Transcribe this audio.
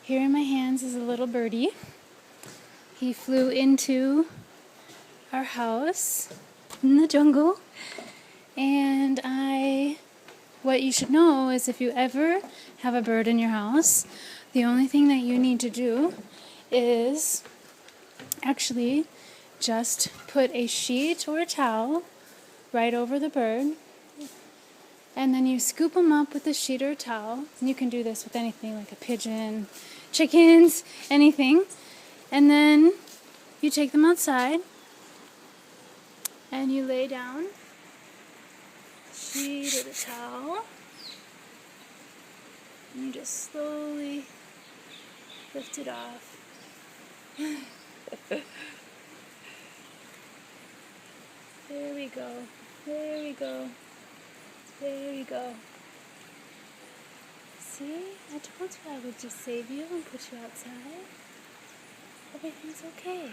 Here in my hands is a little birdie. He flew into our house in the jungle. And what you should know is if you ever have a bird in your house, the only thing that you need to do is actually just put a sheet or a towel right over the bird, and then you scoop them up with a sheet or a towel. And you can do this with anything like a pigeon, chickens, anything. And then you take them outside and you lay down the sheet or the towel, and you just slowly lift it off. There we go. There we go. There we go. See? I told you I would just save you and put you outside. Everything's okay.